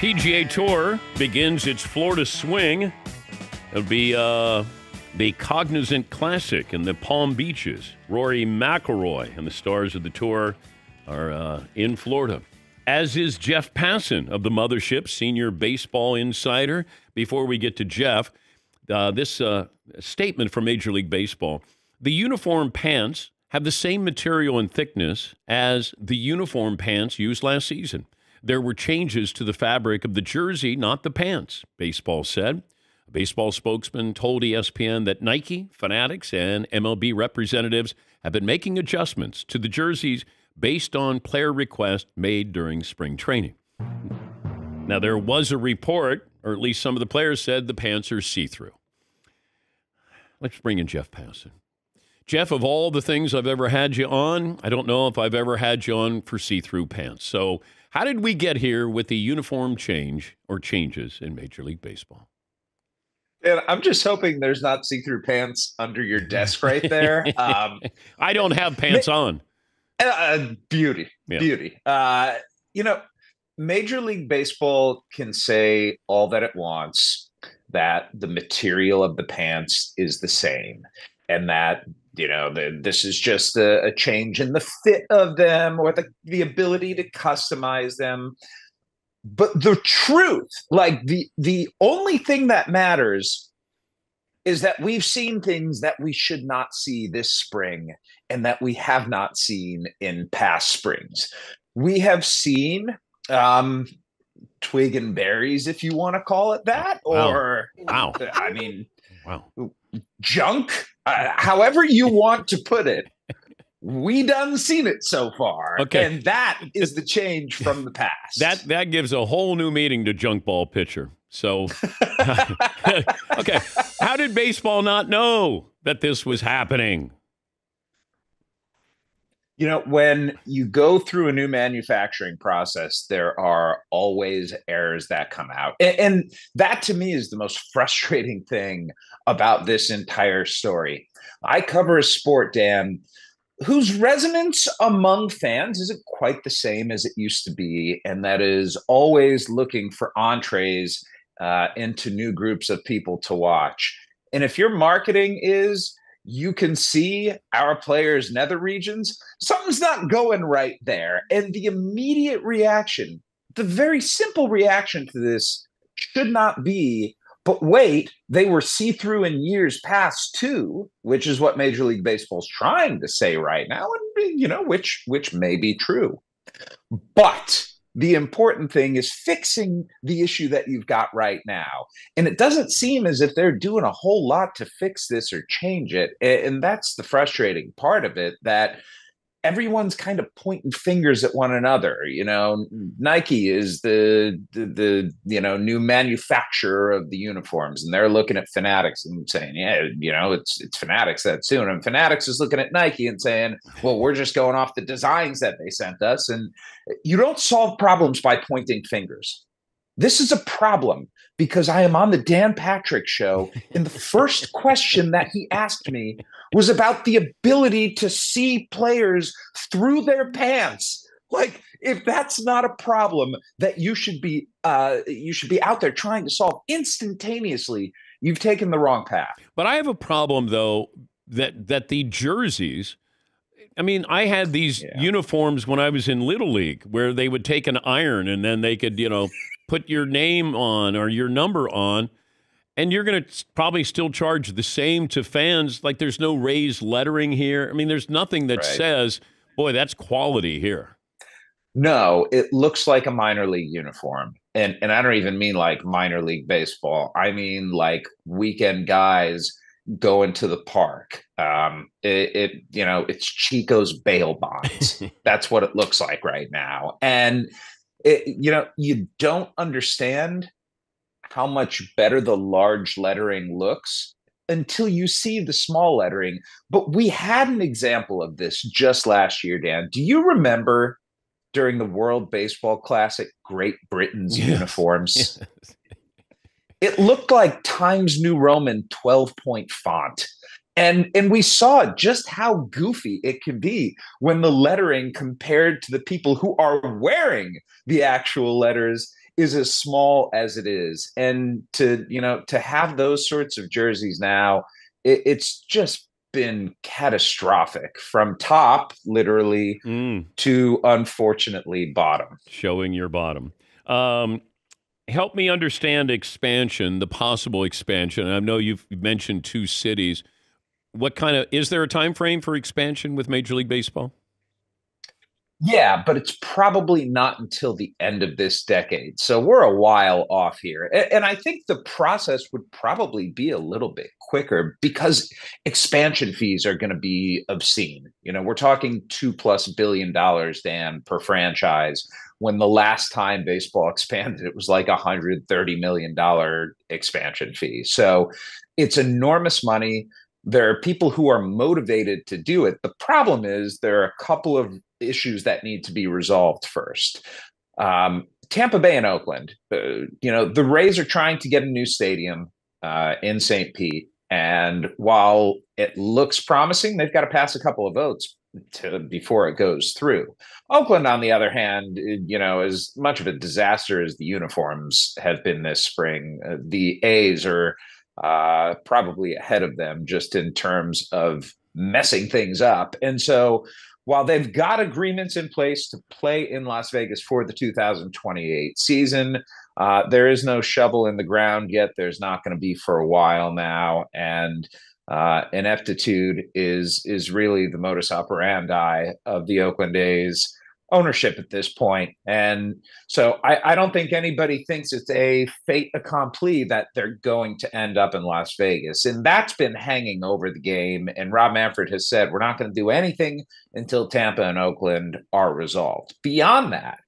PGA Tour begins its Florida swing. It'll be the Cognizant Classic in the Palm Beaches. Rory McIlroy and the stars of the tour are in Florida, as is Jeff Passan of the Mothership, senior baseball insider. Before we get to Jeff, this statement from Major League Baseball. The uniform pants have the same material and thickness as the uniform pants used last season. There were changes to the fabric of the jersey, not the pants, baseball said. A baseball spokesman told ESPN that Nike, Fanatics, and MLB representatives have been making adjustments to the jerseys based on player requests made during spring training. Now, there was a report, or at least some of the players said the pants are see-through. Let's bring in Jeff Passan. Jeff, of all the things I've ever had you on, I don't know if I've ever had you on for see-through pants. So how did we get here with the uniform change or changes in Major League Baseball? And I'm just hoping there's not see-through pants under your desk right there. I don't have pants on. Beauty. Major League Baseball can say all that it wants, that the material of the pants is the same, and that this is just a change in the fit of them or the ability to customize them. But the truth, like the only thing that matters is that we've seen things that we should not see this spring and that we have not seen in past springs. We have seen twig and berries, if you want to call it that, or wow. I mean, wow. Junk, however you want to put it. We done seen it so far, and that is the change from the past. That gives a whole new meaning to junk ball pitcher. So, okay, how did baseball not know that this was happening? When you go through a new manufacturing process, there are always errors that come out. And that, to me, is the most frustrating thing about this entire story. I cover a sport, Dan, whose resonance among fans isn't quite the same as it used to be, and that is always looking for entrees into new groups of people to watch. And if your marketing is, you can see our players' nether regions, something's not going right there. And the immediate reaction, the very simple reaction to this should not be, but wait, they were see-through in years past too, which is what Major League Baseball's trying to say right now, and which may be true. But the important thing is fixing the issue that you've got right now. And it doesn't seem as if they're doing a whole lot to fix this or change it. And that's the frustrating part of it, that everyone's kind of pointing fingers at one another. Nike is the new manufacturer of the uniforms, and they're looking at Fanatics and saying, it's Fanatics that's doing it. And Fanatics is looking at Nike and saying, well, we're just going off the designs that they sent us. And you don't solve problems by pointing fingers. This is a problem because I am on the Dan Patrick Show, and the first question that he asked me was about the ability to see players through their pants. Like, if that's not a problem that you should be out there trying to solve instantaneously, you've taken the wrong path. But I have a problem, though, that the jerseys, I mean, I had these uniforms when I was in Little League where they would take an iron and then they could, put your name on or your number on, and you're going to probably still charge the same to fans. Like, there's no raised lettering here. I mean, there's nothing that says, boy, that's quality here. No, it looks like a minor league uniform. And I don't even mean like minor league baseball. I mean like weekend guys going to the park. It's Chico's bail bonds. That's what it looks like right now. And you don't understand how much better the large lettering looks until you see the small lettering. But we had an example of this just last year, Dan. Do you remember during the World Baseball Classic, Great Britain's uniforms? Yes. It looked like Times New Roman 12-point font. And we saw just how goofy it can be when the lettering compared to the people who are wearing the actual letters is as small as it is. And to have those sorts of jerseys now, it's just been catastrophic from top, literally, Mm, to unfortunately bottom. showing your bottom. Um, Help me understand expansion, the possible expansion. I know you've mentioned two cities. What kind of is there a time frame for expansion with Major League Baseball? Yeah, but it's probably not until the end of this decade. So we're a while off here. And I think the process would probably be a little bit quicker because expansion fees are going to be obscene. We're talking $2+ billion, Dan, per franchise. When the last time baseball expanded, it was like $130 million expansion fee. So it's enormous money. There are people who are motivated to do it. The problem is there are a couple of issues that need to be resolved first. Tampa Bay and Oakland, the Rays are trying to get a new stadium in St. Pete. And while it looks promising, they've got to pass a couple of votes before it goes through. Oakland, on the other hand, as much of a disaster as the uniforms have been this spring, the A's are probably ahead of them just in terms of messing things up. And so while they've got agreements in place to play in Las Vegas for the 2028 season, there is no shovel in the ground yet. There's not going to be for a while now. And ineptitude is really the modus operandi of the Oakland A's ownership at this point. And so I don't think anybody thinks it's a fait accompli that they're going to end up in Las Vegas. And that's been hanging over the game. And Rob Manfred has said, we're not going to do anything until Tampa and Oakland are resolved. Beyond that,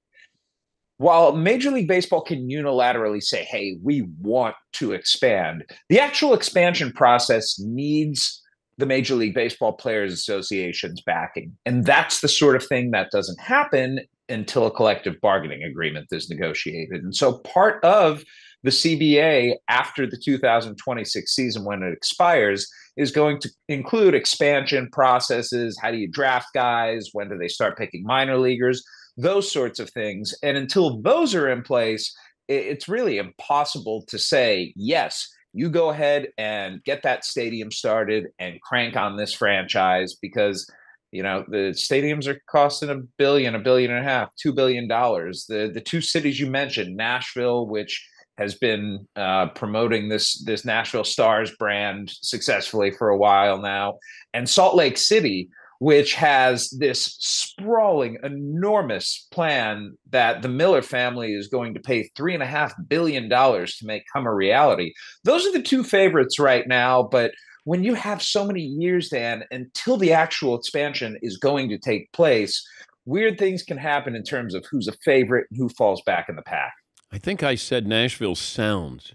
while Major League Baseball can unilaterally say, hey, we want to expand, the actual expansion process needs the Major League Baseball Players Association's backing. And that's the sort of thing that doesn't happen until a collective bargaining agreement is negotiated. And so part of the CBA after the 2026 season, when it expires, is going to include expansion processes. How do you draft guys? When do they start picking minor leaguers? Those sorts of things. And until those are in place, it's really impossible to say, yes, you go ahead and get that stadium started and crank on this franchise because the stadiums are costing $1 billion and a half, $2 billion. The two cities you mentioned, Nashville, which has been promoting this Nashville Stars brand successfully for a while now, and Salt Lake City, which has this sprawling, enormous plan that the Miller family is going to pay $3.5 billion to make come a reality. Those are the two favorites right now. But when you have so many years, Dan, until the actual expansion is going to take place, weird things can happen in terms of who's a favorite and who falls back in the pack. I think I said Nashville Sounds.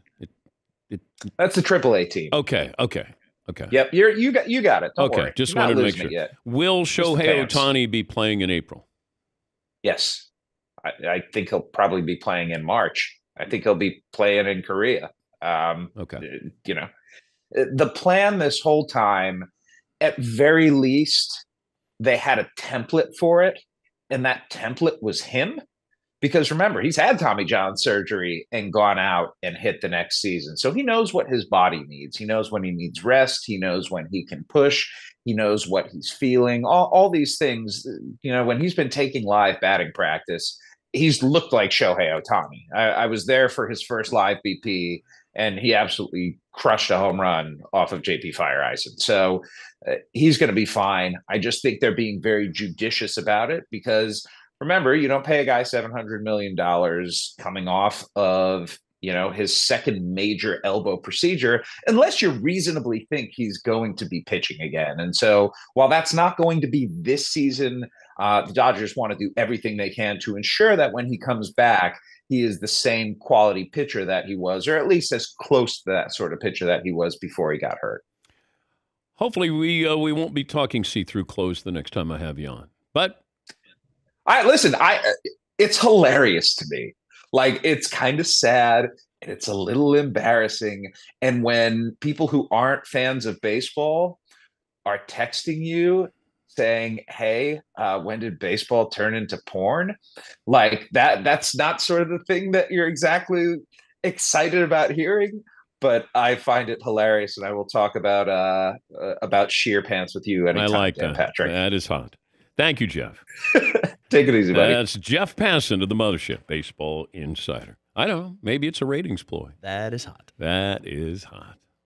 That's the AAA team. Okay. Yep, you got it. Don't okay, worry. just You're not wanted to make losing sure. it yet. Will Just the Shohei fans. Ohtani be playing in April? Yes, I think he'll probably be playing in March. I think he'll be playing in Korea. Okay. The plan this whole time, at very least, they had a template for it, and that template was him. Because remember, he's had Tommy John surgery and gone out and hit the next season. So he knows what his body needs. He knows when he needs rest. He knows when he can push. He knows what he's feeling. All these things, when he's been taking live batting practice, he's looked like Shohei Ohtani. I was there for his first live BP, and he absolutely crushed a home run off of JP Fireisen. So he's going to be fine. I just think they're being very judicious about it because remember, you don't pay a guy $700 million coming off of, his second major elbow procedure unless you reasonably think he's going to be pitching again. And so while that's not going to be this season, the Dodgers want to do everything they can to ensure that when he comes back, he is the same quality pitcher that he was, or at least as close to that sort of pitcher that he was before he got hurt. Hopefully we won't be talking see-through clothes the next time I have you on. But it's hilarious to me. Like, it's kind of sad and it's a little embarrassing. And when people who aren't fans of baseball are texting you saying, "Hey, when did baseball turn into porn?" Like that's not sort of the thing that you're exactly excited about hearing, but I find it hilarious, and I will talk about sheer pants with you I anytime, like Dan that. Patrick. That is hot. Thank you, Jeff. Take it easy, buddy. That's Jeff Passan of the Mothership Baseball Insider. I don't know. Maybe it's a ratings ploy. That is hot. That is hot.